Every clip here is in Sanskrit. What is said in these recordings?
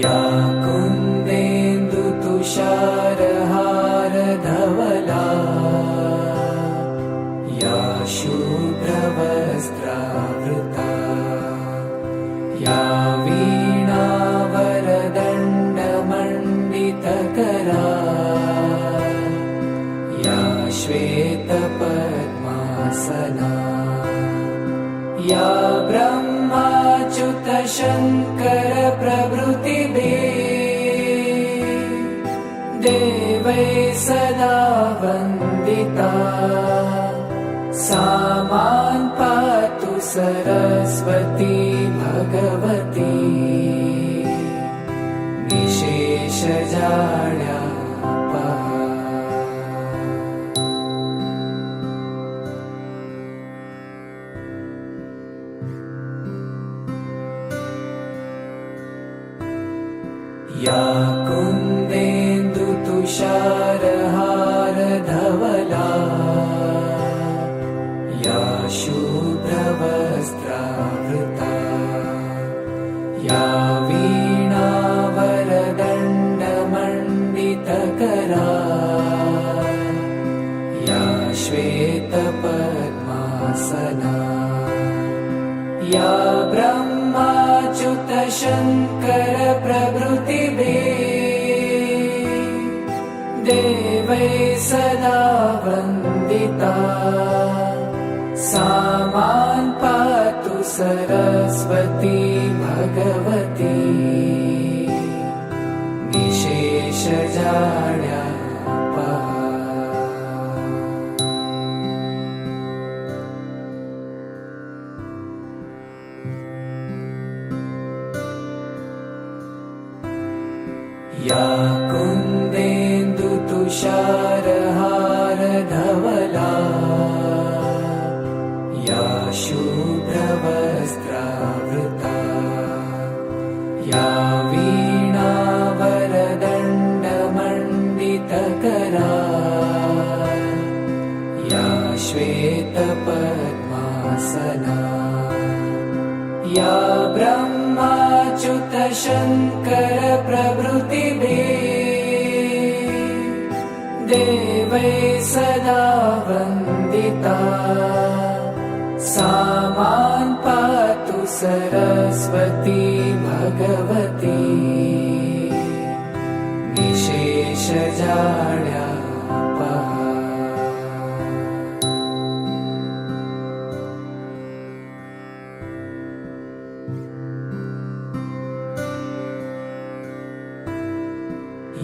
या कुन्देन्दुतुषारहारधवला या शुभ्रवस्त्रावृता या वीणावरदण्डमण्डितकरा या श्वेतपद्मासना या ब्रह्माच्युतशङ्करप्रभृतिभिः देवैः सदा वन्दिता सा मां पातु सरस्वती भगवती निशेषजाड्यापहा। या कुन्देन्दुतुषारहारधवला या शुभ्रवस्त्रावृता या वीणावरदण्डमण्डितकरा या श्वेतपद्मासना या ब्रह्माच्युतशङ्करप्रभृतिभिः देवैः सदा वन्दिता सा मां पातु सरस्वती भगवती निशेषजाड्यापहा। या कुन्देन्दुतुषारहारधवला या शुभ्रवस्त्रावृता या वीणावरदण्डमण्डितकरा या श्वेतपद्मासना या ब्रह्माच्युतशङ्करप्रभृतिभिः देवैः सदा वन्दिता सा मां पातु सरस्वती भगवती निशेषजाड्यापहा।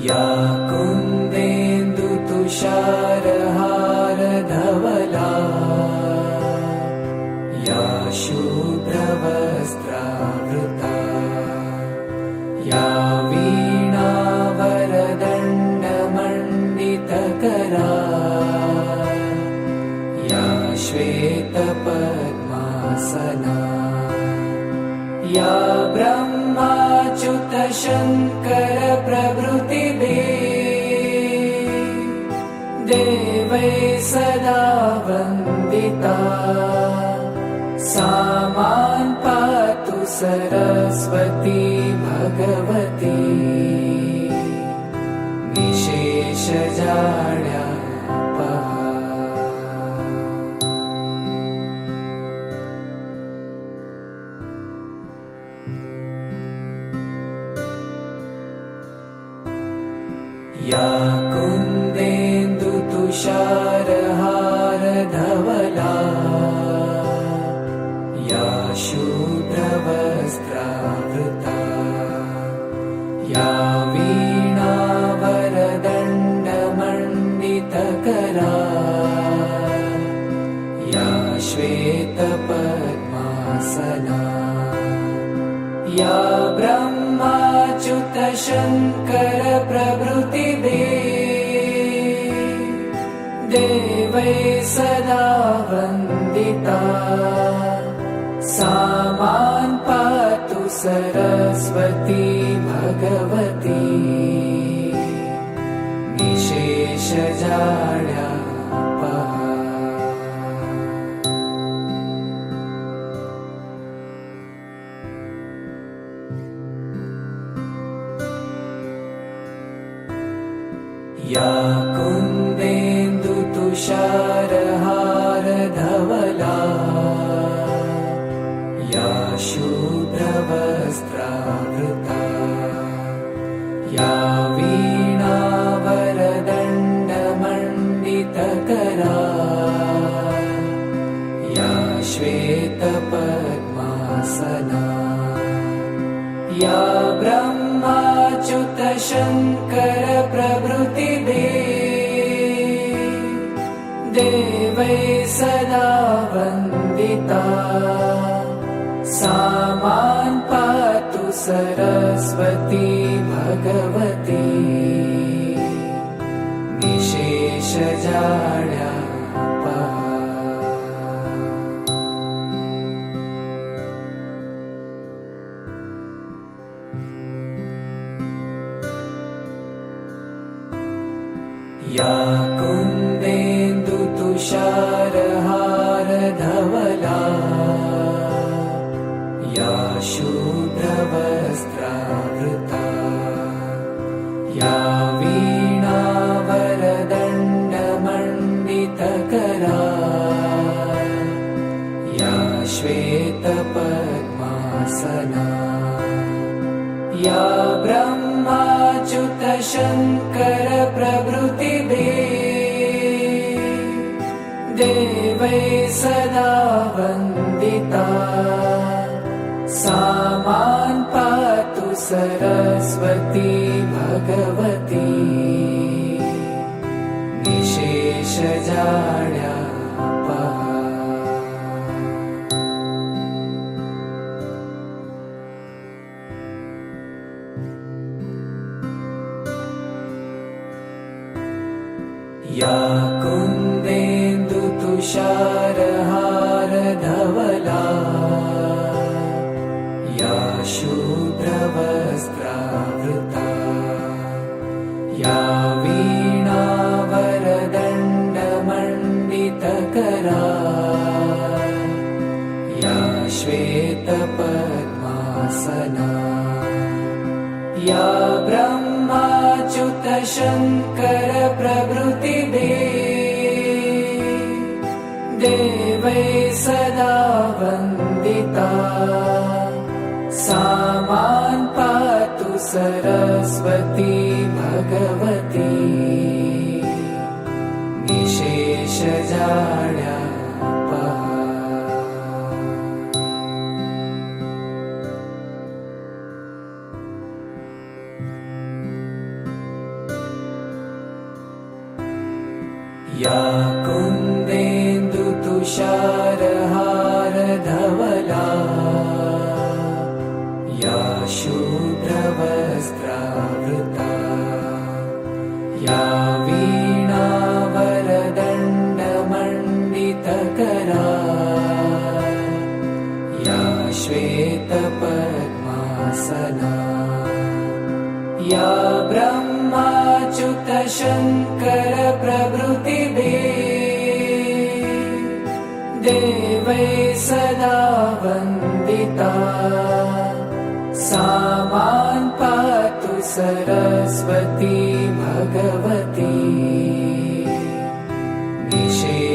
या कुन्देन्दुतुषारहारधवला या शुभ्रवस्त्रावृता या वीणावरदण्डमण्डितकरा या श्वेतपद्मासना या ब्रह्माच्युतशङ्करप्रभृतिभिः देवैः सदा वन्दिता सा मां पातु सरस्वती भगवती निशेषजाड्यापहा। या कुन्देन्दुतुषारहारधवला या शुभ्रवस्त्रावृता या वीणावरदण्डमण्डितकरा या श्वेतपद्मासना या ब्रह्माच्युतशङ्करप्रभृतिभिः देवैः सदा वन्दिता सा मां पातु सरस्वती भगवती निशेषजाड्यापहा। मण्डितकरा या श्वेतपद्मासना या ब्रह्माच्युतशङ्कर प्रभृतिभिः देवैः सदा वन्दिता सा मां पातु सरस्वती भगवती निशेषजाड्यापहा। या कुन्देन्दुतुषारहारधवला या शुभ्रवस्त्रावृता या वीणावरदण्डमण्डितकरा या श्वेतपद्मासना या ब्रह्माच्युतशङ्कर प्रभृतिभिः देवैः सदा वन्दिता सा मां पातु सरस्वती भगवती निशेषजाड्यापहा। या कुन्देन्दुतुषारहारधवला या शुभ्रवस्त्रावृता या वीणावरदण्डमण्डितकरा या श्वेतपद्मासना या ब्रह्माच्युतशङ्कर प्रभृतिभिः देवैः सदा वन्दिता सा मां पातु सरस्वती भगवती निशेषजाड्यापहा। या कुन्देन्दुतुषारहारधवला या शुभ्रवस्त्रावृता या वीणावरदण्डमण्डितकरा या श्वेतपद्मासना या ब्रह्माच्युतशङ्कर प्रभृतिभिः देवैः सदा वन्दिता सा मां पातु सरस्वती भगवती निशेषजाड्यापहा।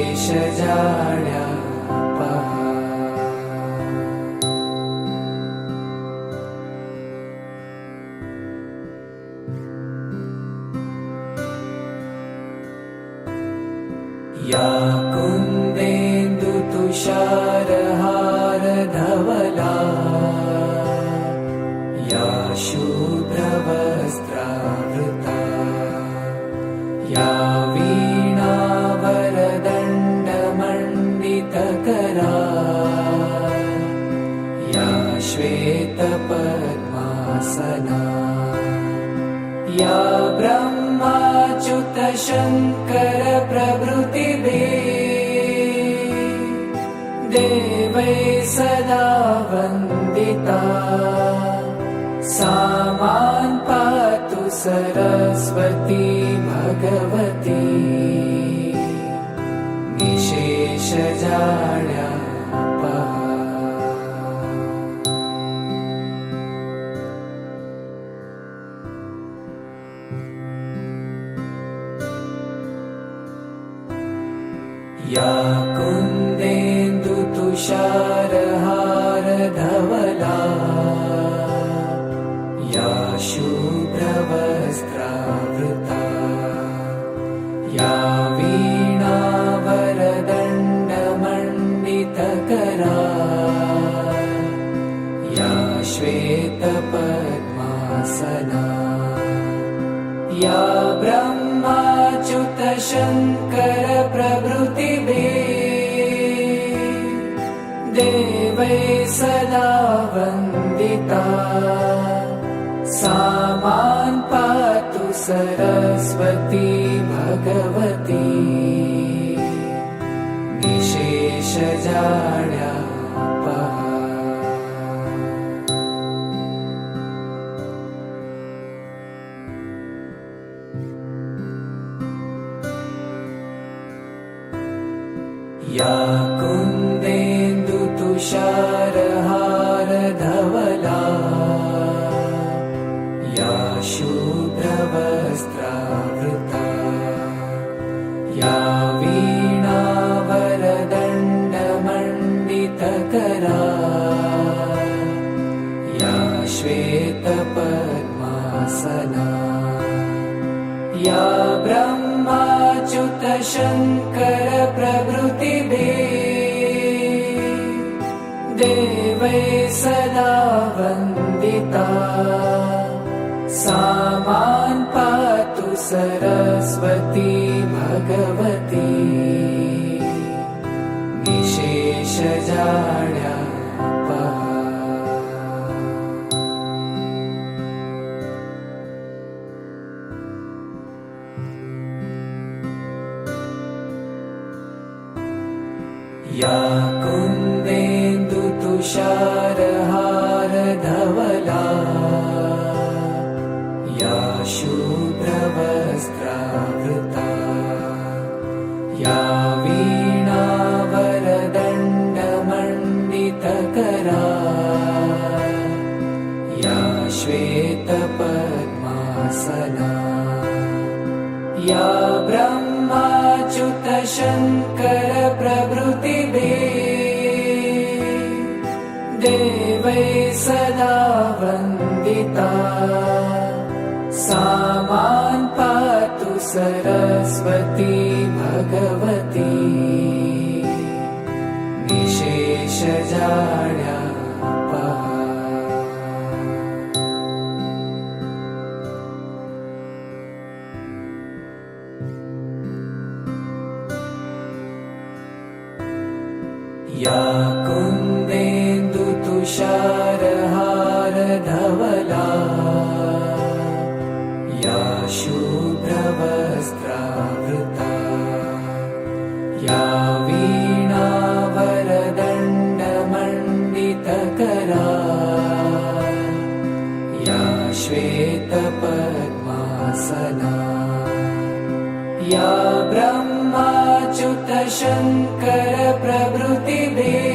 या कुन्देन्दुतुषारहारधवला या शुभ्रवस्त्रावृता या वीणावरदण्डमण्डितकरा या श्वेतपद्मासना या ब्रह्माच्युतशङ्कर प्रभृतिभिः देवैः सदा वन्दिता सा मां पातु सरस्वती भगवती निशेषजाड्यापहा। या कुन्देन्दुतुषारहारधवला या शुभ्रवस्त्रावृता या वीणा करा या श्वेतपद्मासना या ब्रह्माच्युत शङ्कर प्रभृतिभिः देवै सदा वन्दिता सा मां पातु सरस्वती भगवती निशेषजाड्यापहा। या कुन्देन्दुतुषारहारधवला या शुभ्रवस्त्रावृता या वीणावरदण्डमण्डितकरा या श्वेतपद्मासना या ब्रह्माच्युत शङ्कर प्रभृतिभिः देवै सदा वन्दिता सा मां पातु सरस्वती भगवती निशेषजाड्यापहा। या कुन्देन्दुतुषारहारधवला या शुभ्रवस्त्रावृता या वीणावरदण्डमण्डितकरा या श्वेतपद्मासना या ब्रह्माच्युत शङ्कर प्रभृतिभिः देवै सदा वन्दिता सा मां पातु सरस्वती भगवती निशेषजाड्यापहा। या कुन्देन्दुतुषारहारधवला या शुभ्रवस्त्रावृता या वीणावरदण्डमण्डितकरा या श्वेतपद्मासना या ब्रह्माच्युत शङ्कर प्रभृतिभिः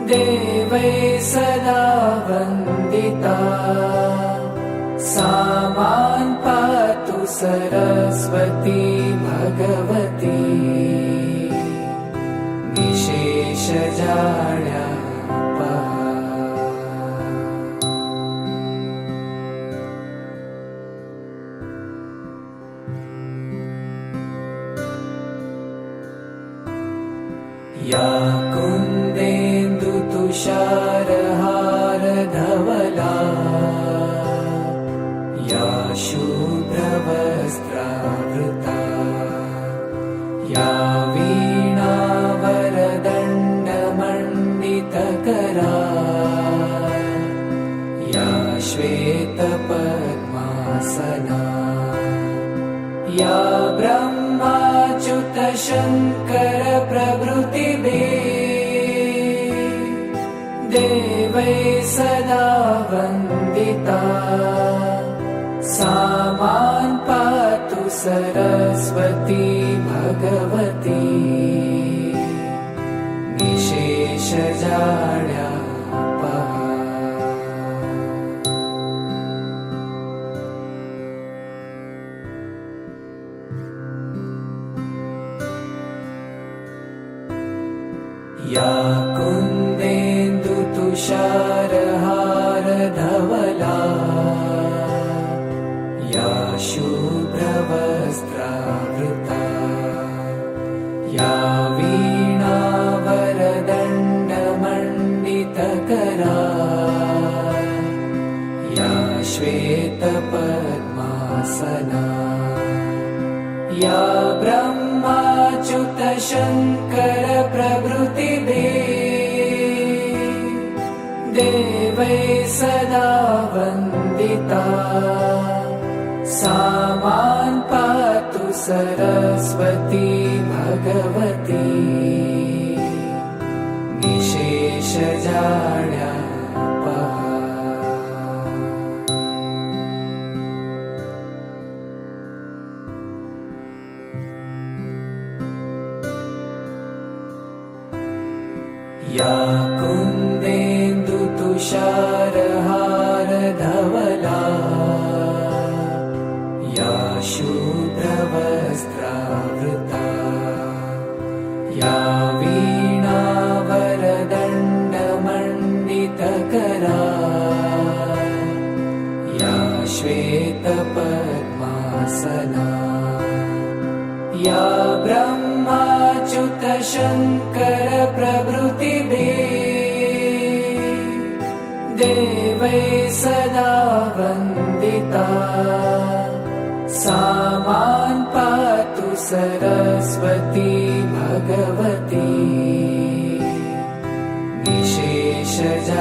देवै सदा वन्दिता सा मां पातु सरस्वती भगवती निशेषजाड्यापहा। या कुन्देन्दुतुषारहारधवला या शुभ्रवस्त्रावृता या वीणावरदण्डमण्डितकरा या श्वेतपद्मासना या ब्रह्माच्युत शङ्कर प्रभृतिभिः देवै सदा वन्दिता सा मां पातु सरस्वती भगवती निशेषजाड्यापहा। या कुन्देन्दुतुषारहारधवला या शुभ्रवस्त्रावृता या वीणा श्वेतपद्मासना या ब्रह्माच्युत शङ्कर प्रभृतिभिः देवैः सदा वन्दिता सा मां पातु सरस्वती भगवती निशेषजाड्यापहा। या कुन्देन्दुतुषारहारधवला या शुभ्रवस्त्रावृता या वीणावरदण्डमण्डितकरा या श्वेतपद्मासना या ब्रह्माच्युत शङ्कर प्रभृतिभिः देवैः सदा वन्दिता सा मां पातु सरस्वती भगवती निशेषजाड्यापहा।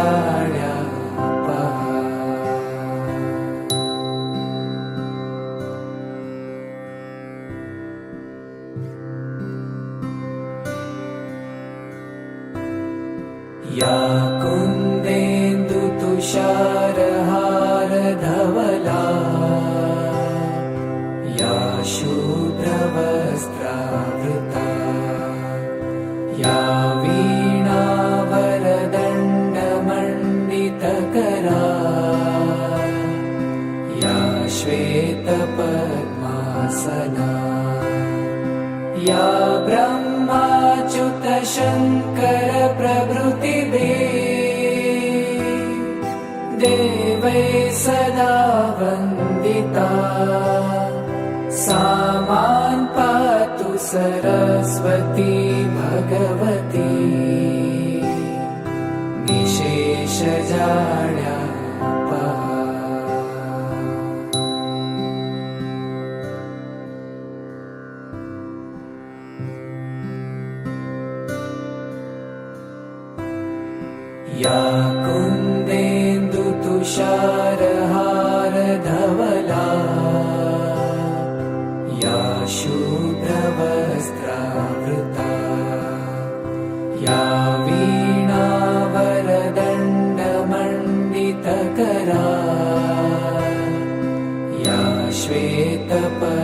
या कुन्देन्दुतुषारहारधवला या शूद्रवस्त्रावृता या वीणावरदण्डमण्डितकरा या श्वेतपद्मासना या ब्रह्माच्युत शङ्कर प्रभृतिभिः देवैः सदा वन्दिता सा मां पातु सरस्वती भगवती निशेषजाड्यापहा। या कुन्देन्दुतुषारहारधवला या शुभ्रवस्त्रावृता या वीणावरदण्डमण्डितकरा या श्वेतपद्मासना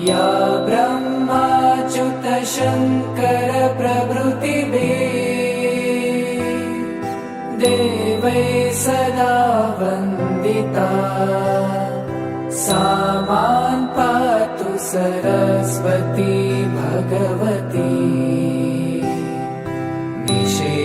या ब्रह्माच्युत शङ्कर प्रभृतिभिः देवैः सदा वन्दिता सा मां पातु सरस्वती भगवती निशेषजाड्यापहा।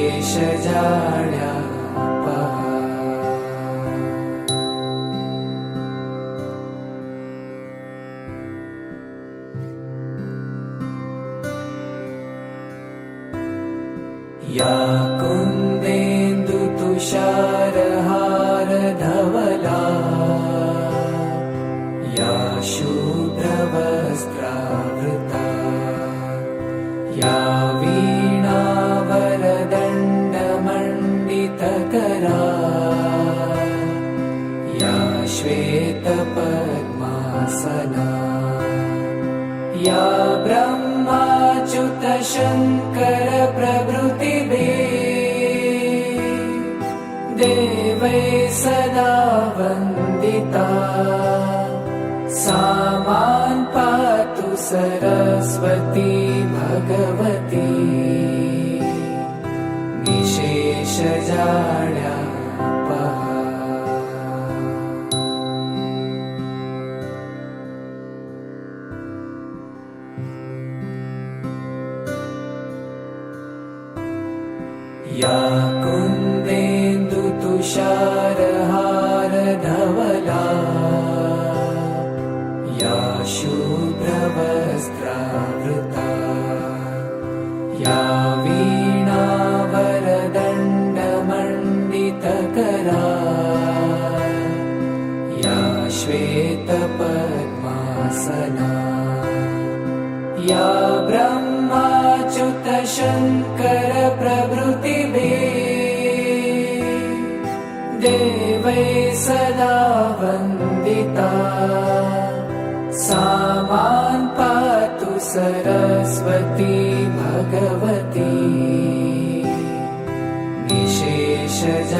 या कुन्देन्दुतुषारहारधवला या शूभ्रवस्त्रावृता या वीणावरदण्डमण्डितकरा या श्वेतपद्मासना या ब्रह्माच्युत शङ्कर प्रभृतिभिः देवैः सदा वन्दिता सा मां पातु सरस्वती भगवती निशेषजाड्यापहा। या कुन्देन्दुतुषारहारधवला या शुभ्रवस्त्रावृता या वीणावरदण्डमण्डितकरा या ब्रह्माच्युत शङ्कर प्रभृतिभिः देवै सदा वन्दिता सा मां पातु सरस्वती भगवती निशेषजाड्यापहा।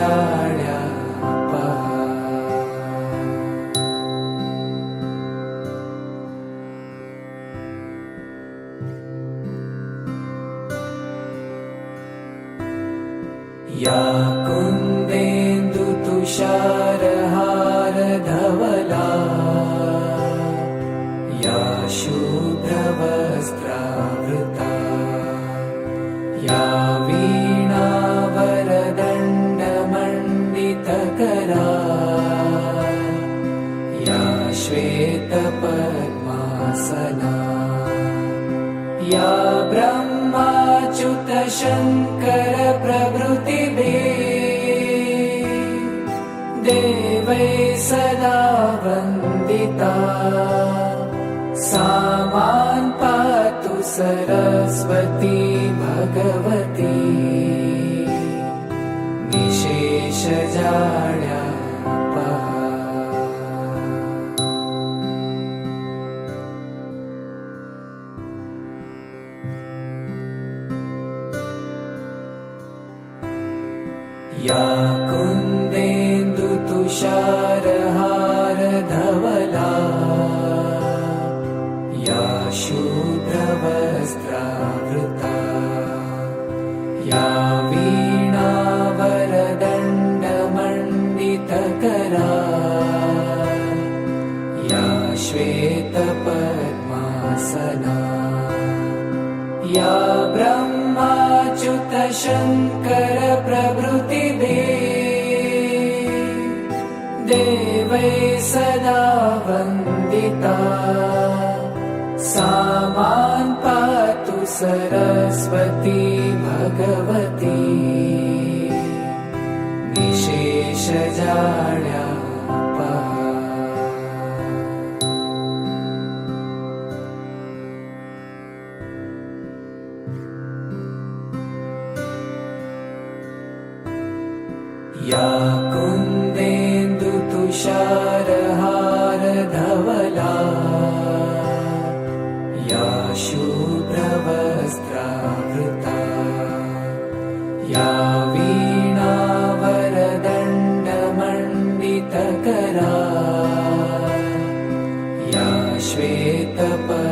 या कुन्देन्दुतुषारहारधवला या शुभ्रवस्त्रावृता या वीणावरदण्डमण्डितकरा या श्वेतपद्मासना या ब्रह्माच्युत शङ्कर प्रभृतिभिः देवै सदा वन्दिता सा मां पातु सरस्वती भगवती निशेषजाड्यापहा। या कुन्देन्दुतुषारहारधवला या शुभ्रवस्त्रावृता या वीणावरदण्डमण्डितकरा या श्वेतपद्मासना या ब्रह्माच्युत शङ्कर प्रभृतिभिः देवै सदा वन्दिता सा मां पातु सरस्वती भगवती निशेषजाड्यापहा। या कुन्देन्दुतुषारहारधवला या शुभ्रवस्त्रावृता या वीणावरदण्डमण्डितकरा या श्वेतपद्मासना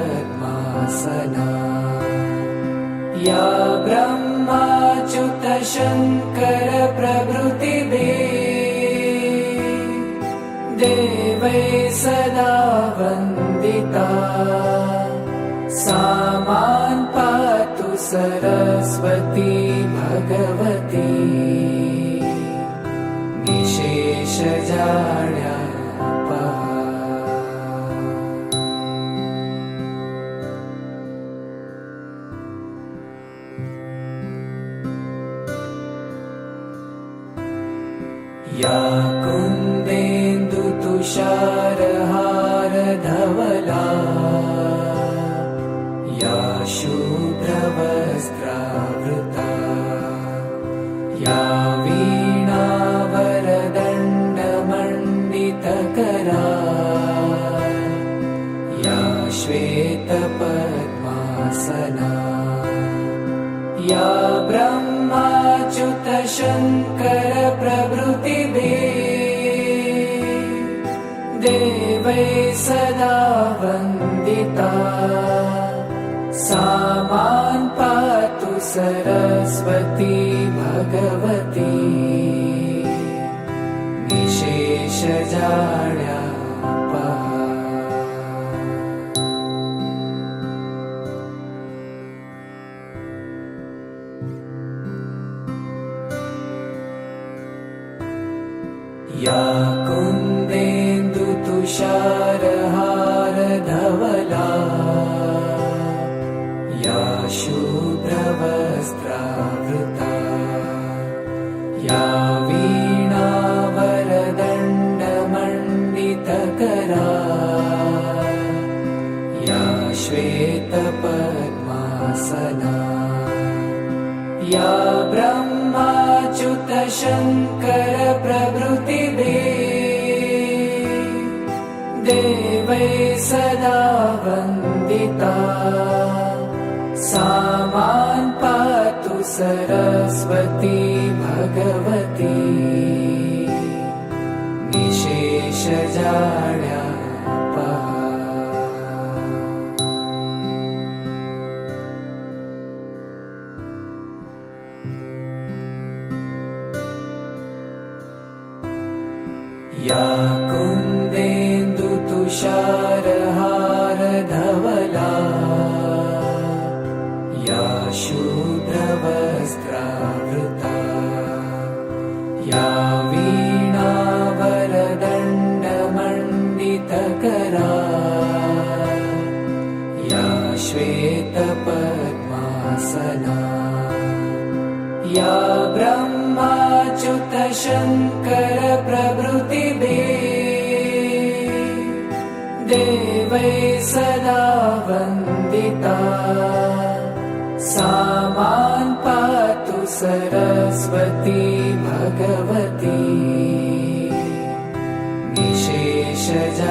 या ब्रह्माच्युत शङ्कर प्रभृतिभिः देवै सदा वन्दिता सा मां पातु सरस्वती भगवती निशेषजाड्यापहा। या कुन्देन्दुतुषारहारधवला या शुभ्रवस्त्रावृता या वीणावरदण्डमण्डितकरा या श्वेतपद्मासना या ब्रह्माच्युत शङ्कर प्रभृतिभिः देवै सदा वन्दिता सा मां पातु सरस्वती भगवती निशेषजाड्यापहा। या कुन्देन्दुतुषारहारधवला या शुभ्रवस्त्रावृता या वीणावरदण्डमण्डितकरा श्वेतपद्मासना या ब्रह्माच्युत शङ्कर प्रभृतिभिः देवैः सदा वन्दिता सा मां पातु सरस्वती भगवती निशेषजाड्यापहा। या कुन्देन्दुतुषारहारधवला या शुभ्रवस्त्रावृता या वीणावरदण्डमण्डितकरा या श्वेतपद्मासना या ब्रह्माच्युत शङ्कर प्रभृतिभिः देवैः सदा वन्दिता सा मां पातु सरस्वती भगवती निशेषजाड्यापहा।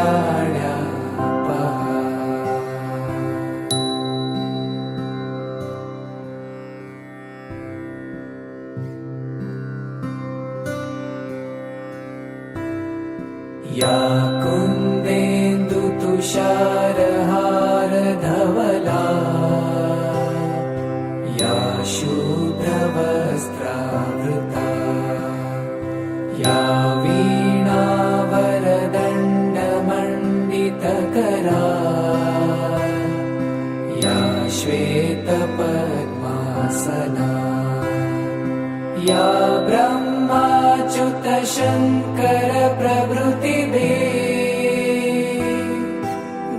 या कुन्देन्दुतुषारहारधवला या शुभ्रवस्त्रावृता या वीणावरदण्डमण्डितकरा या श्वेतपद्मासना या ब्रह्माच्युत शङ्कर प्रभृतिभिः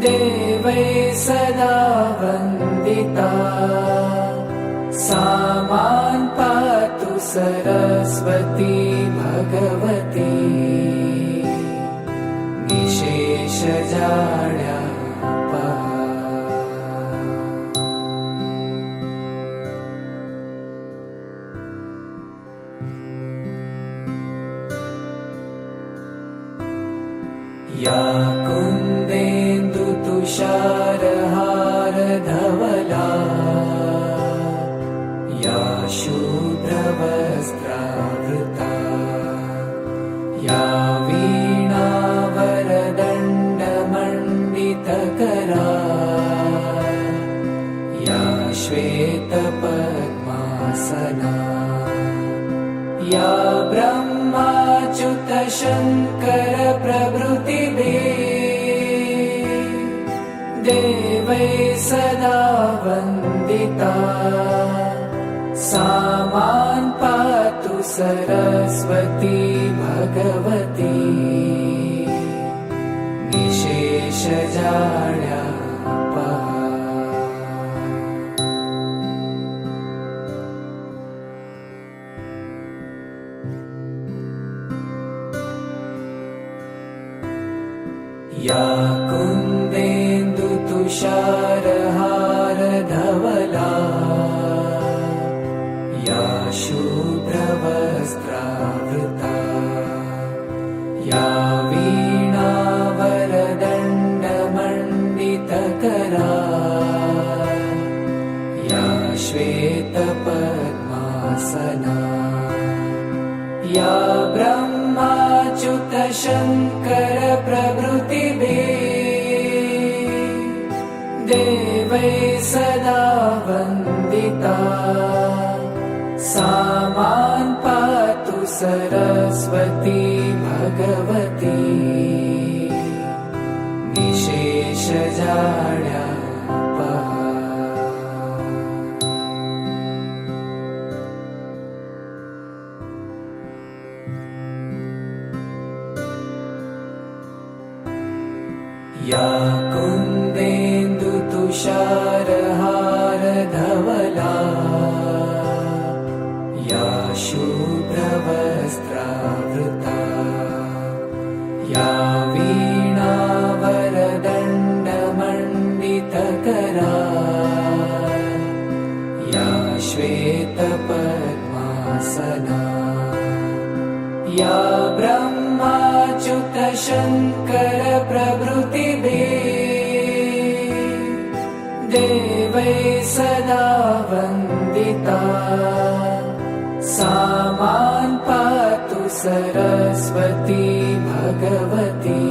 देवैः सदा वन्दिता सा मां पातु सरस्वती भगवती निशेषजाड्यापहा। या कुन्देन्दुतुषारहारधवला या शुभ्रवस्त्रावृता या वीणावरदण्डमण्डितकरा या श्वेतपद्मासना या ब्रह्माच्युत शङ्कर प्रभृतिभिः देवैः सदा वन्दिता सा मां पातु सरस्वती भगवती निशेषजाड्यापहा। या कुन्देन्दुतुषारहारधवला या शुभ्रवस्त्रावृता या वीणावरदण्डमण्डितकरा या श्वेतपद्मासना या ब्रह्माच्युत शङ्कर प्रभृतिभिः देवैः सदा वन्दिता सा मां पातु सरस्वती भगवती निशेषजाड्यापहा। या कुन्देन्दुतुषारहारधवला या शुभ्रवस्त्रावृता या वीणावरदण्डमण्डितकरा पद्मासना या ब्रह्माच्युत शङ्कर प्रभृतिभिः देवैः सदा वन्दिता सा मां पातु सरस्वती भगवती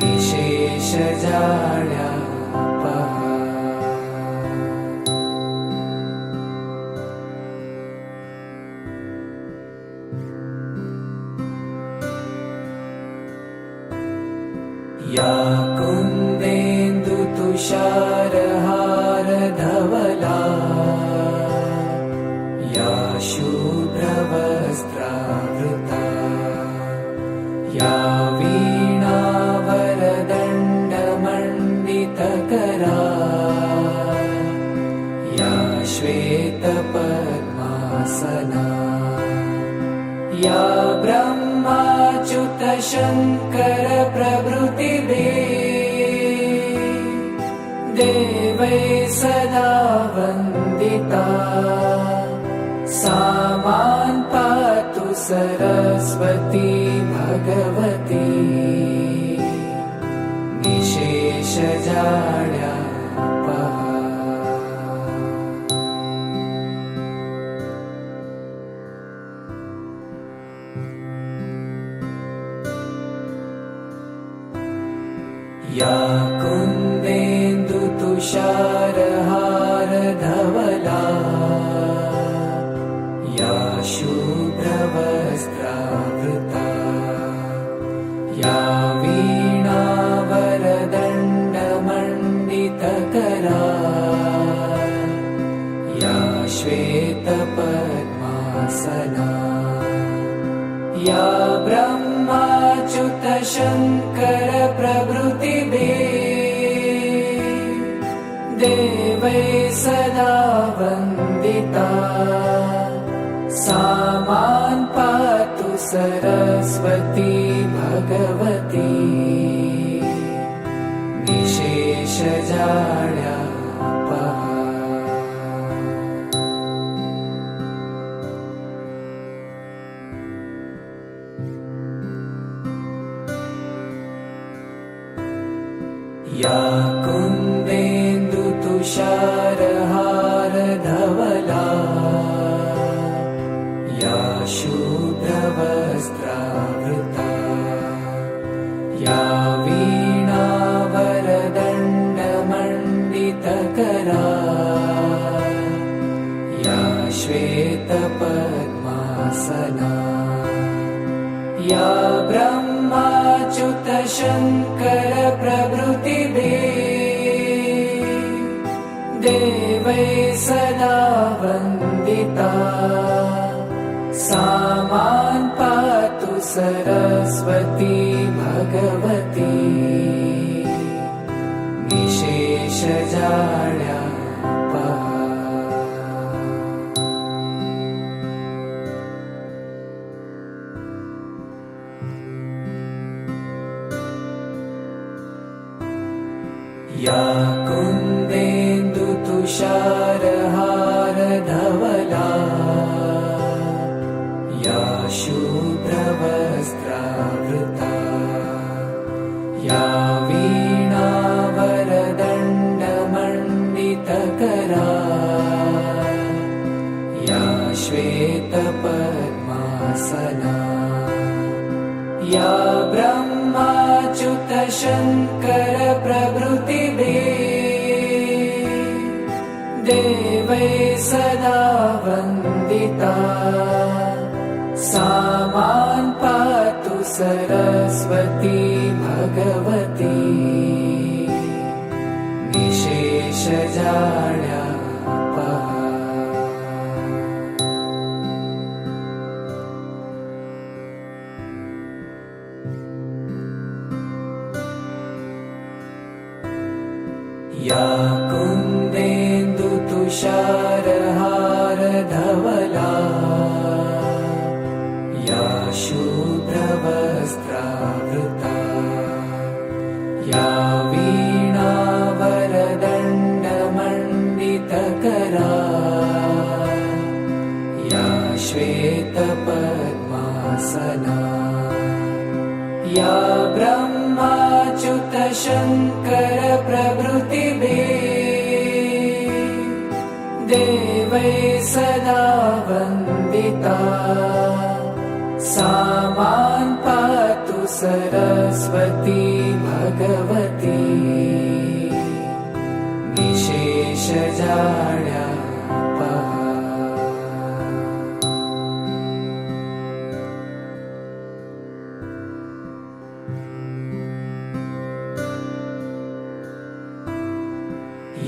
निशेषजाड्यापहा। या कुन्देन्दुतुषारहारधवला या शुभ्रवस्त्रावृता या वीणावरदण्डमण्डितकरा या श्वेतपद्मासना या ब्रह्माच्युत शङ्कर प्रभृतिभिः देवैः सदा वन्दिता सा मां पातु सरस्वती भगवती निशेषजाड्यापहा। या कुन्देन्दुतुषारहारधवला या शुभ्रवस्त्रावृता या वीणावरदण्डमण्डितकरा या श्वेतपद्मासना या ब्रह्माच्युत शङ्कर प्रभृतिभिः देवैः सदा वन्दिता सा मां पातु सरस्वती भगवती निशेषजाड्यापहा। या कुन्देन्दुतुषारहारधवला या शुभ्रवस्त्रावृता या वीणावरदण्डमण्डितकरा या श्वेतपद्मासना या ब्रह्माच्युत शङ्कर प्रभृतिभिः देवैः सदा वन्दिता सा मां पातु सरस्वती भगवती निशेषजाड्यापहा। या कुन्देन्दुतुषारहारधवला या शुभ्रवस्त्रावृता या वीणावरदण्डमण्डितकरा या श्वेतपद्मासना या ब्रह्माच्युत शङ्कर प्रभृतिभिः देवैः सदा वन्दिता सा मां पातु सरस्वती भगवती निशेषजाड्यापहा। या कुन्देन्दुतुषारहारधवला या शुभ्रवस्त्रावृता या वीणावरदण्डमण्डितकरा या ब्रह्माच्युत शङ्कर प्रभृतिभिः देवै सदा वन्दिता सा मां पातु सरस्वती भगवती निशेषजाड्यापहा।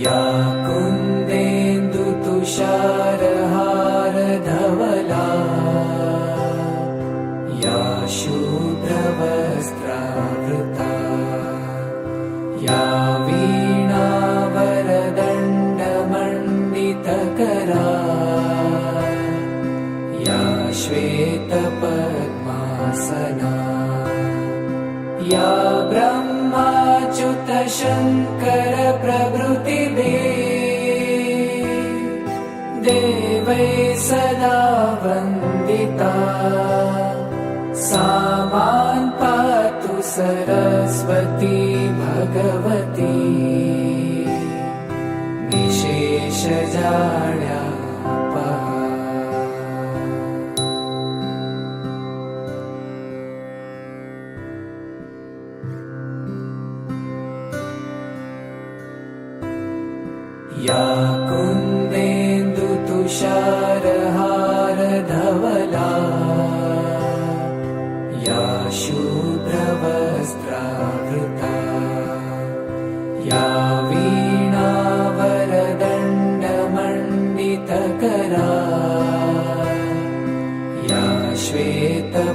या कुन्देन्दुतुषारहारधवला या शुभ्रवस्त्रावृता या वीणावरदण्डमण्डितकरा या श्वेतपद्मासना या ब्रह्माच्युत शङ्कर प्रभृतिभिः देवै सदा वन्दिता सा मां पातु सरस्वती भगवती निशेषजाड्यापहा। या कुन्देन्दुतुषारहारधवला या शुभ्रवस्त्रावृता या वीणावरदण्डमण्डितकरा या श्वेतपद्मासना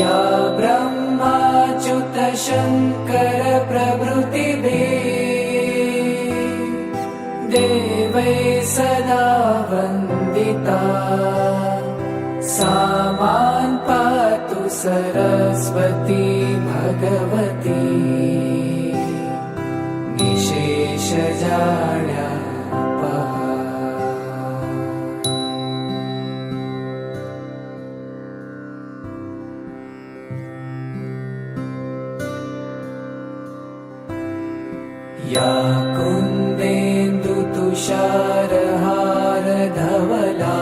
या ब्रह्माच्युत शङ्कर प्रभृतिभिः देवै सदा वन्दिता सा मां पातु सरस्वती भगवती निशेषजाड्यापहा। या कुन्देन्दुतुषारहारधवला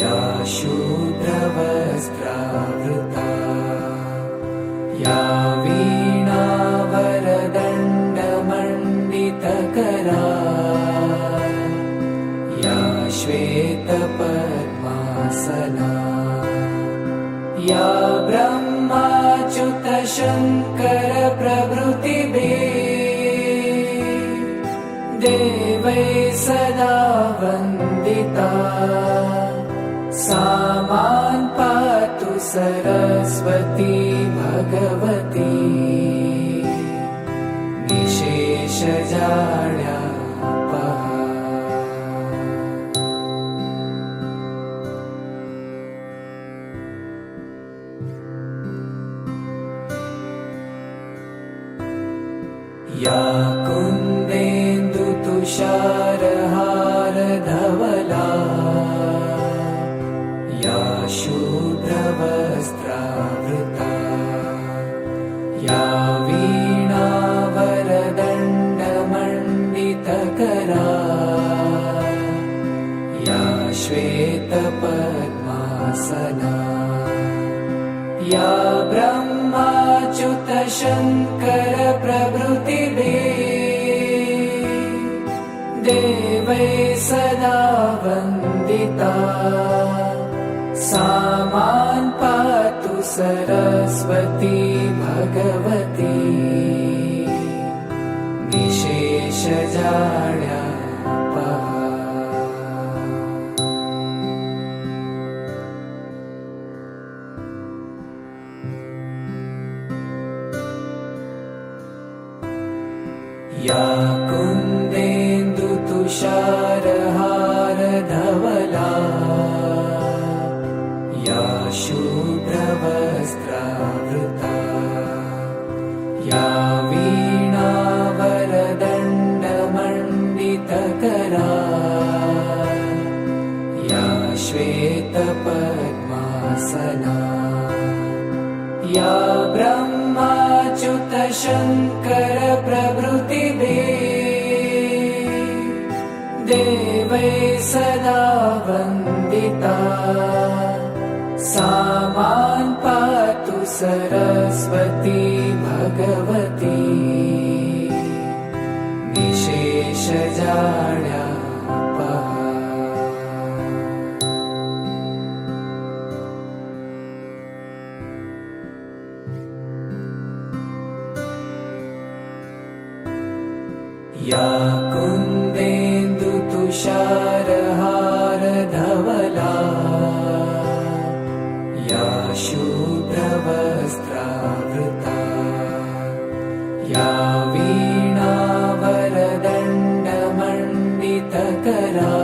या शुभ्रवस्त्रावृता या वीणावरदण्डमण्डितकरा या श्वेतपद्मासना या ब्रह्माच्युत शङ्कर प्रभृतिभिः देवै सदा वन्दिता सा मां पातु सरस्वती भगवती निशेषजाड्यापहा। या कुन्देन्दुतुषारहारधवला या शुभ्रवस्त्रावृता या वीणावरदण्डमण्डितकरा या श्वेतपद्मासना या ब्रह्माच्युत शङ्कर प्रभृतिभिः देवै सदा वन्दिता सा मां पातु सरस्वती भगवती निशेषजाड्यापहा। या कुन्देन्दुतुषारहारधवला या शुभ्रवस्त्रावृता या वीणावरदण्डमण्डितकरा या श्वेतपद्मासना पद्मासना या ब्रह्माच्युत शङ्कर प्रभृतिभिः देवैः सदा वन्दिता सा मां पातु सरस्वती भगवती निशेषजाड्यापहा। या कुन्देन्दुतुषारहारधवला या शुभ्रवस्त्रावृता या वीणावरदण्डमण्डितकरा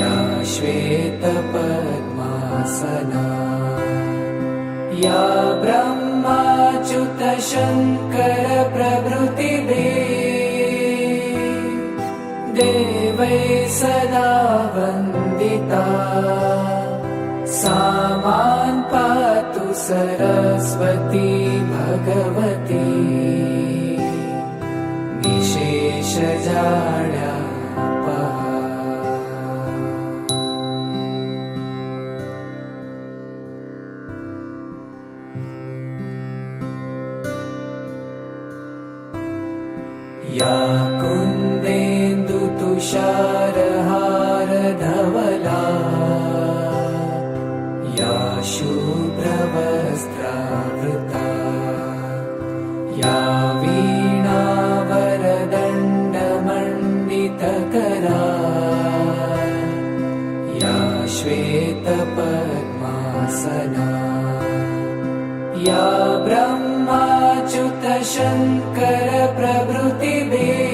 या श्वेतपद्मासना या ब्रह्माच्युत शङ्कर प्रभृतिभिः देवैः सदा वन्दिता सा मां पातु सरस्वती भगवती निशेषजाड्यापहा। या कुन्देन्दुतुषारहारधवला या शुभ्रवस्त्रावृता या वीणावरदण्डमण्डितकरा या श्वेतपद्मासना या ब्रह्माच्युत शङ्कर प्रभृतिभिः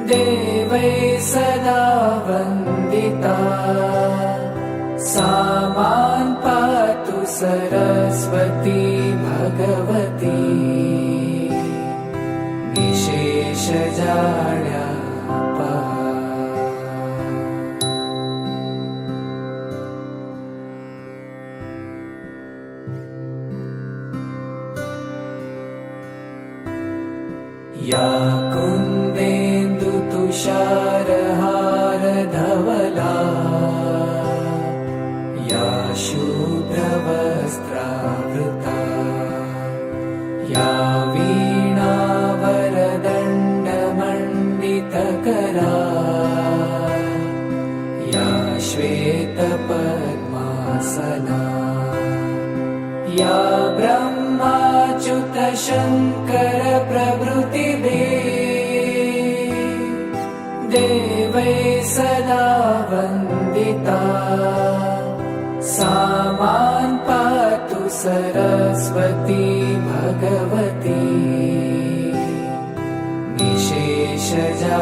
देवैः सदा वन्दिता सा मां पातु सरस्वती भगवती निशेषजाड्यापहा। या कुन्देन्दुतुषारहारधवला या शुभ्रवस्त्रावृता या वीणावरदण्डमण्डितकरा या श्वेतपद्मासना या ब्रह्माच्युत शङ्कर प्रभृतिभिः देवैः सदा वन्दिता सा मां पातु सरस्वती भगवती निशेषजाड्यापहा।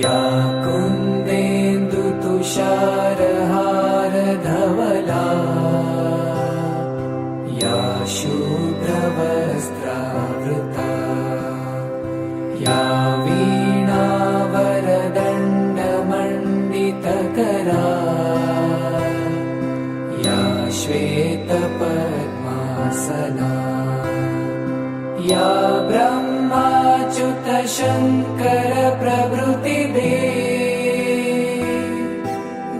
या कुन्देन्दुतुषारहारधवला या शुभ्रवस्त्रावृता या वीणावरदण्डमण्डितकरा या श्वेतपद्मासना या ब्रह्माच्युत शङ्कर प्रभृतिभिः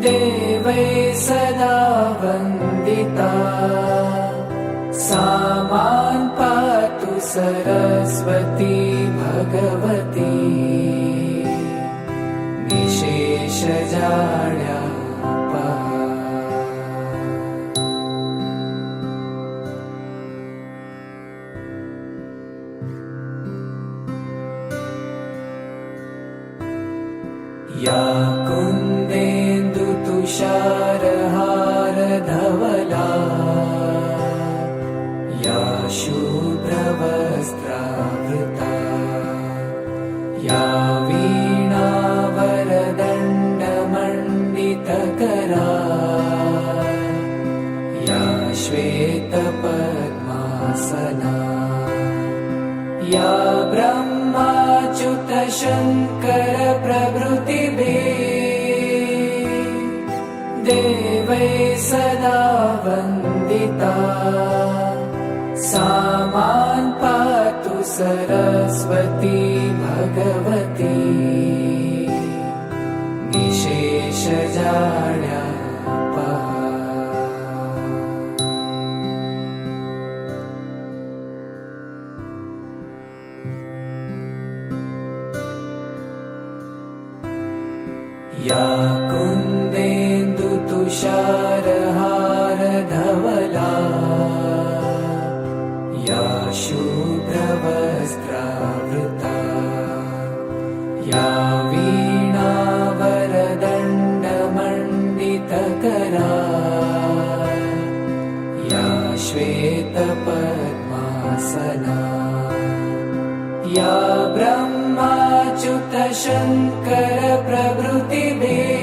देवैः सदा वन्दिता सा मां पातु सरस्वती भगवती निशेषजाड्यापहा। या कुन्देन्दुतुषारहारधवला या शुभ्रवस्त्रावृता या वीणावरदण्डमण्डितकरा श्वेतपद्मासना या ब्रह्माच्युतशङ्कर प्रभृतिभिः देवैः सदा वन्दिता सा मां पातु सरस्वती भगवती निशेषजाड्यापहा। या कुन्देन्दुतुषारहारधवला या शुभ्रवस्त्रावृता या वीणावरदण्डमण्डितकरा या श्वेतपद्मासना या ब्रह्माच्युतशङ्कर प्रभृतिभिः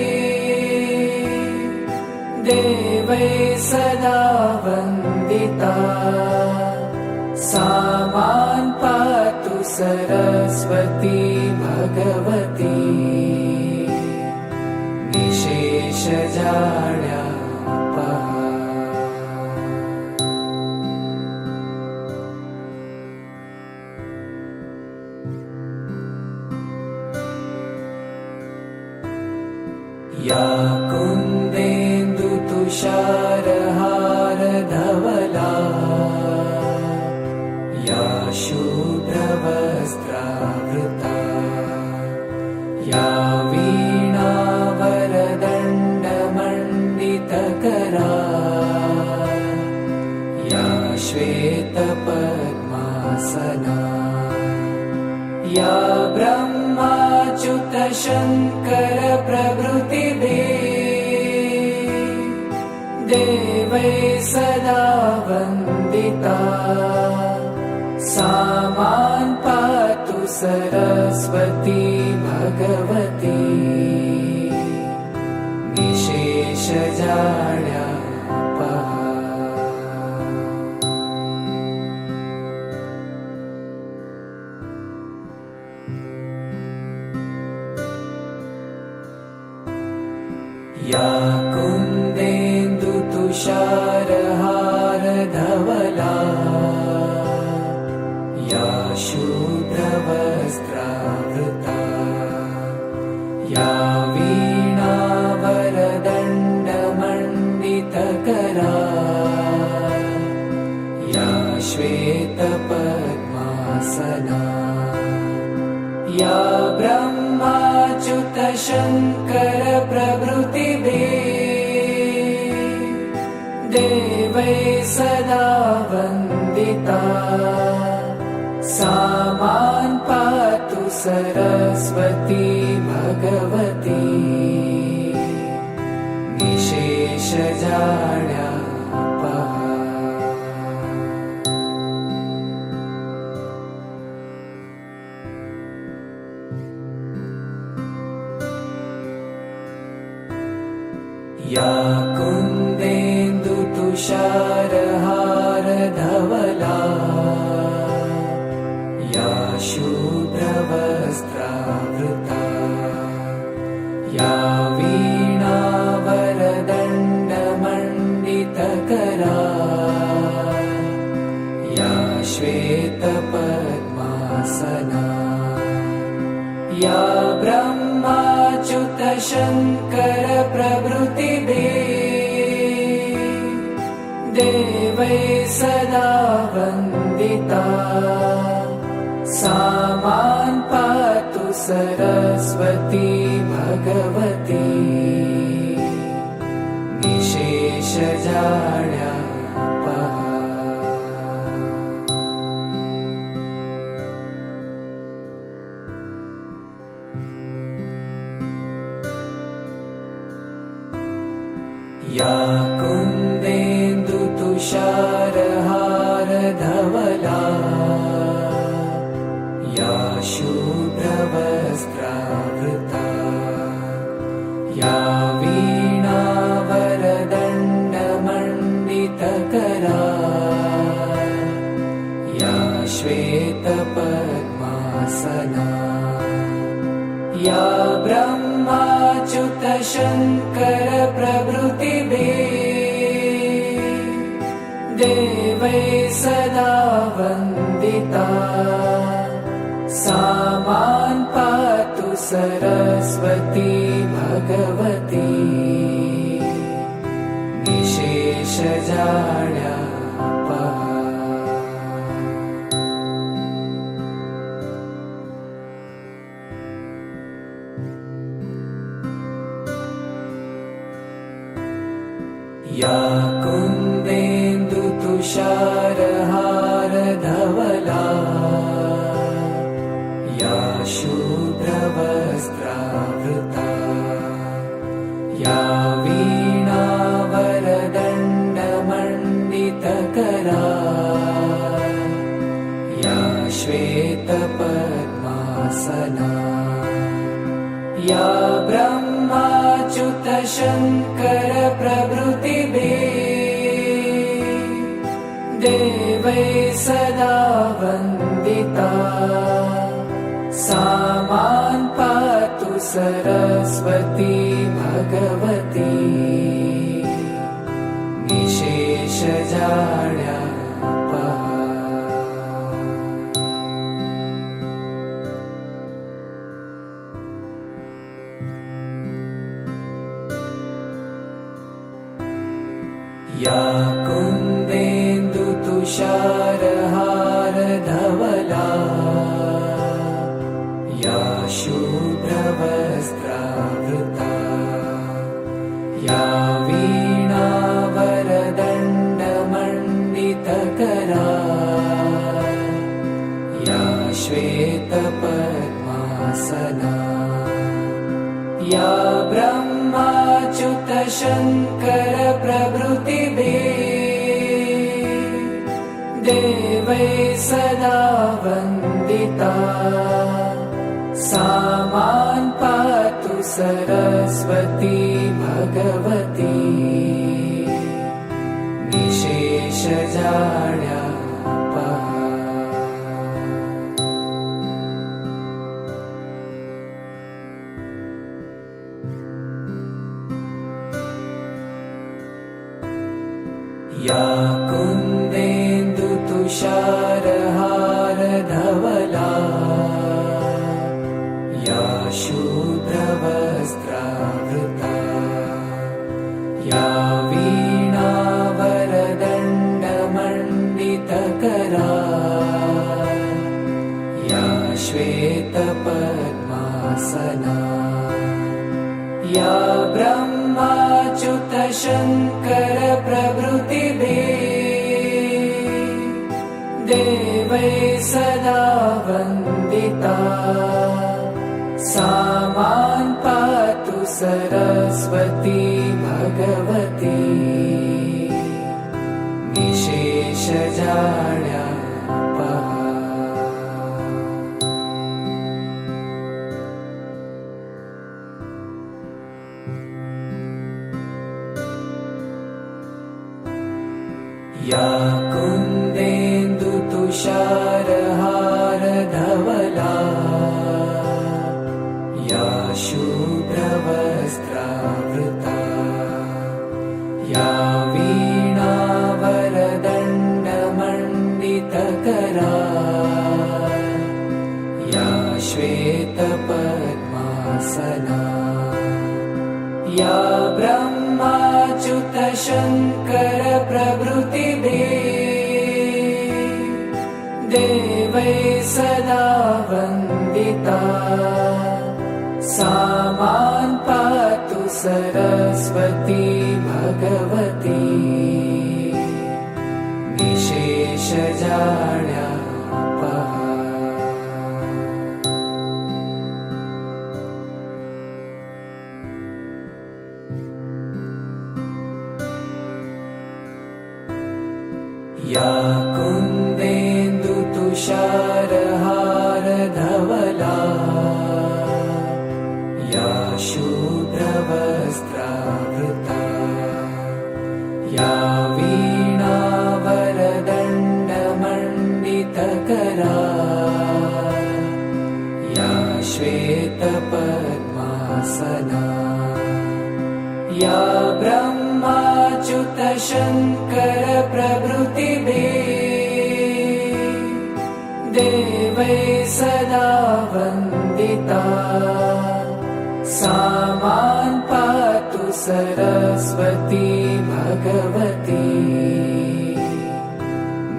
देवैः सदा वन्दिता सा मां पातु सरस्वती भगवती निशेषजाड्यापहा। या कुन्देन्दुतुषारहारधवला या शुभ्रवस्त्रावृता या वीणावरदण्डमण्डितकरा या श्वेतपद्मासना या ब्रह्माच्युतशङ्कर प्रभृतिभिः देवैः सदा वन्दिता सा मां पातु सरस्वती भगवती निशेषजाड्यापहा। या कुन्देन्दुतुषारहारधवला या शुभ्रवस्त्रावृता या वीणावरदण्डमण्डितकरा या श्वेतपद्मासना या ब्रह्माच्युतशङ्कर प्रभृतिभिः देवैः सदा वन्दिता सा मां पातु सरस्वती भगवती निशेषजाड्यापहा। या कुन्देन्दुतुषारहारधवला या शुभ्रवस्त्रावृता या वीणावरदण्डमण्डितकरा या श्वेतपद्मासना या ब्रह्माच्युतशङ्कर प्रभृतिभिः देवैः सदा वन्दिता सा मां पातु सरस्वती भगवती निशेषजाड्यापहा। या कुन्देन्दुतुषारहारधवला या शुभ्रवस्त्रावृता या वीणावरदण्डमण्डितकरा या ब्रह्माच्युत शङ्कर प्रभृतिभिः देवैः सदा वन्दिता सा मां पातु सरस्वती भगवती निशेषजाड्यापहा। या कुन्देन्दुतुषारहारधवला या शुभ्रवस्त्रावृता या वीणावरदण्डमण्डितकरा या श्वेतपद्मासना या ब्रह्माच्युत शङ्कर प्रभृतिभिः देवैः सदा वन्दिता सा मां पातु सरस्वती भगवती निशेषजाड्यापहा। या कुन्देन्दुतुषारहारधवला या शुभ्रवस्त्रावृता या वीणावरदण्डमण्डितकरा या श्वेतपद्मासना या ब्रह्माच्युत शङ्कर प्रभृतिभिः देवैः सदा वन्दिता सा मां पातु सरस्वती भगवती निशेषजाड्यापहा। या कुन्देन्दुतुषारहारधवला या शुभ्रवस्त्रावृता या वीणावरदण्डमण्डितकरा या श्वेतपद्मासना या ब्रह्माच्युत शङ्कर प्रभृतिभिः देवैः सदा वन्दिता सा मां पातु सरस्वती भगवती निशेषजाड्यापहा। या कुन्देन्दुतुषारहारधवला या शुभ्रवस्त्रावृता या वीणावरदण्डमण्डितकरा या श्वेतपद्मासना या ब्रह्माच्युत शङ्कर प्रभृतिभिः देवैः सदा वन्दिता सा मां पातु सरस्वती भगवती निशेषजाड्यापहा। या कुन्देन्दुतुषारहारधवला या शुभ्रवस्त्रावृता या वीणावरदण्डमण्डितकरा या ब्रह्माच्युत शङ्कर प्रभृतिभिः देवै सदा वन्दिता सा मां पातु सरस्वती भगवती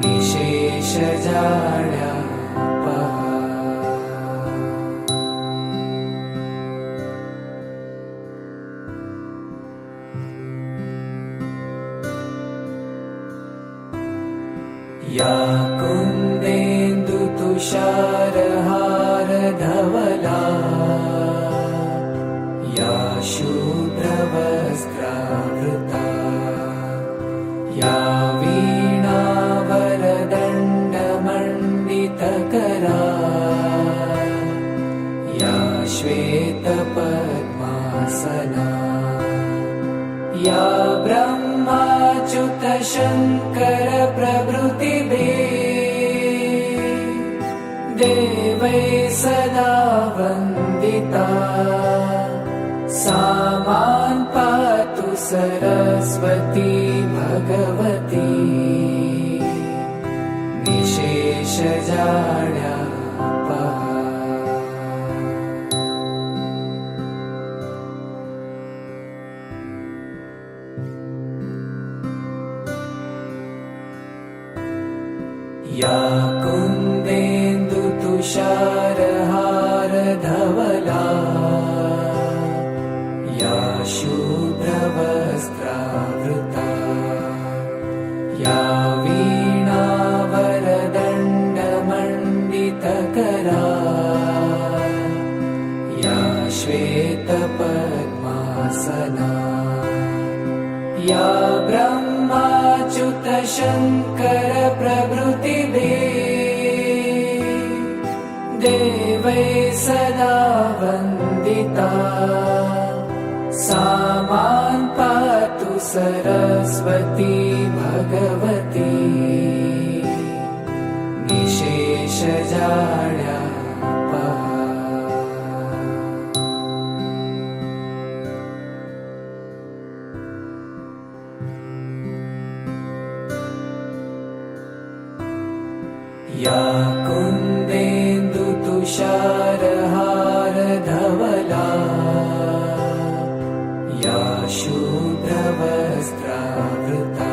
निशेषजाड्यापहा। या कुन्देन्दुतुषारहारधवला या शुभ्रवस्त्रावृता या वीणावरदण्डमण्डितकरा या श्वेतपद्मासना या ब्रह्माच्युत शङ्कर प्रभृतिभिः देवै सदा वन्दिता सा मां पातु सरस्वती भगवती निशेषजाड्यापहा। या कुन्देन्दुतुषारहारधवला या शुभ्रवस्त्रावृता या वीणावरदण्डमण्डितकरा या श्वेतपद्मासना या ब्रह्माच्युत शङ्कर प्रभृतिभिः देवै सदा वन्दिता सा मां पातु सरस्वती भगवती निशेषजाड्यापहा। या कुन्देन्दुतुषारहारधवला या शुभ्रवस्त्रावृता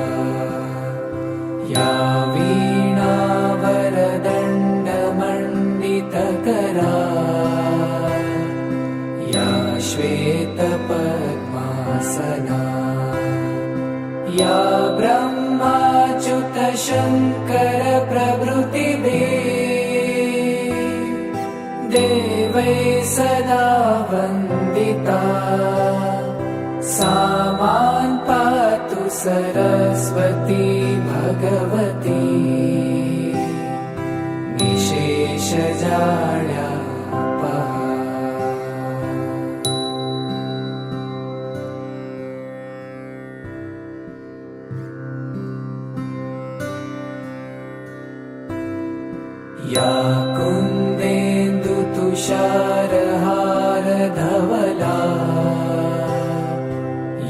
या वीणावरदण्डमण्डितकरा या श्वेतपद्मासना या ब्रह्माच्युत शङ्कर प्रभृतिभिः देवै सदा वन्दिता सा मां पातु सरस्वती भगवती निशेषजाड्यापहा। या कुन्देन्दुतुषारहारधवला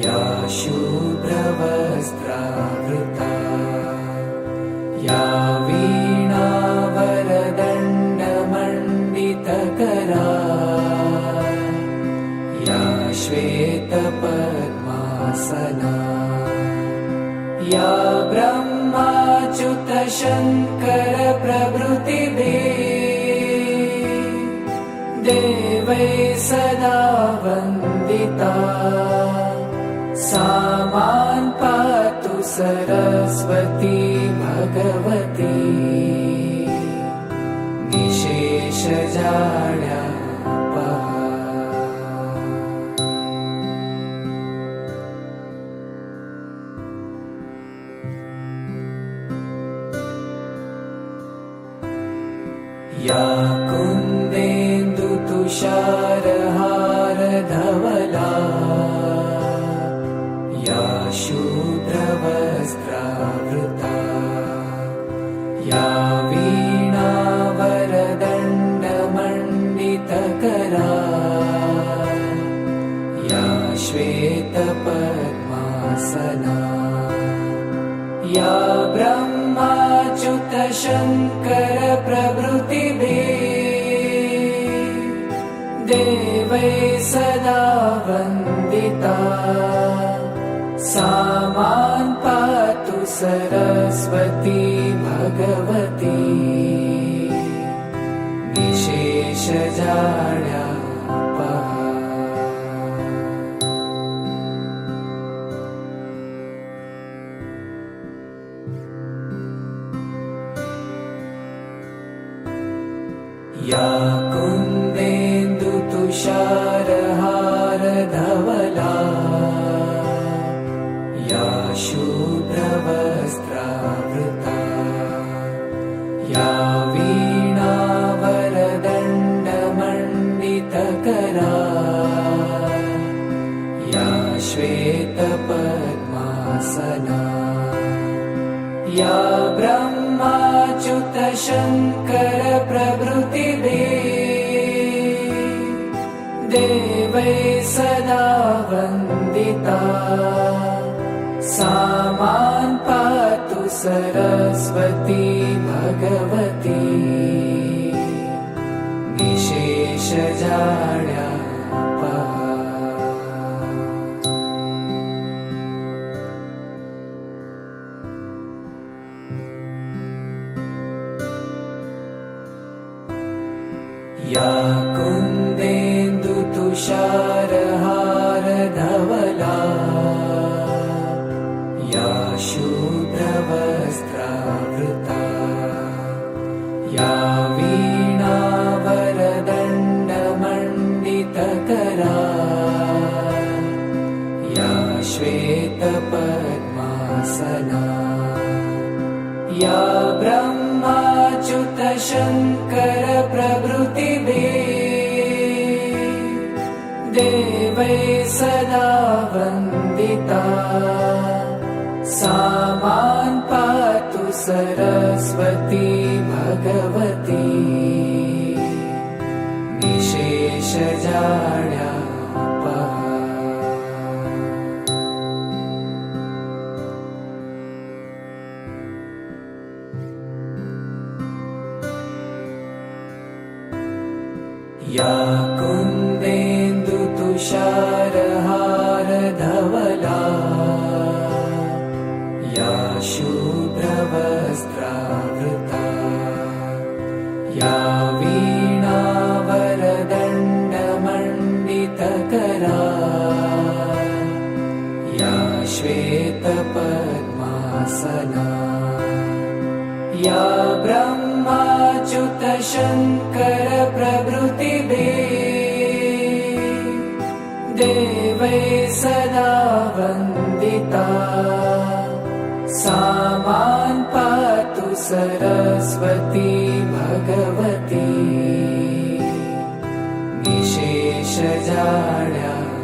या शुभ्रवस्त्रावृता या वीणावरदण्डमण्डितकरा या श्वेतपद्मासना या ब्रह्माच्युत शङ्कर प्रभृतिभिः देवै सदा वन्दिता सा मां पातु सरस्वती भगवती निशेषजाड्यापहा। या कुन्देन्दुतुषारहारधवला या शुभ्रवस्त्रावृता या वीणावरदण्डमण्डितकरा पद्मासना या ब्रह्माच्युत शङ्कर प्रभृतिभिः देवै सदा वन्दिता सा मां पातु सरस्वती भगवती निशेषजाड्यापहा। या कुन्देन्दुतुषारहारधवला या शुभ्रवस्त्रावृता या वीणावरदण्डमण्डितकरा या श्वेतपद्मासना या ब्रह्माच्युत शङ्कर प्रभृतिभिः देवै सदा वन्दिता सा मां पातु सरस्वती भगवती निशेषजाड्यापहा। या कुन्देन्दुतुषारहारधवला या शुभ्रवस्त्रावृता या वीणावरदण्डमण्डितकरा या श्वेतपद्मासना या ब्रह्माच्युत शङ्कर प्रभृतिभिः देवै सदा वन्दिता सा मां पातु सरस्वती भगवती निशेषजाड्यापहा। या कुन्देन्दुतुषारहारधवला या शुभ्रवस्त्रावृता या वीणावरदण्डमण्डितकरा या श्वेतपद्मासना या ब्रह्माच्युत शङ्कर प्रभृतिभिः देवै सदा वन्दिता सा मां पातु सरस्वती भगवती निशेषजाड्यापहा।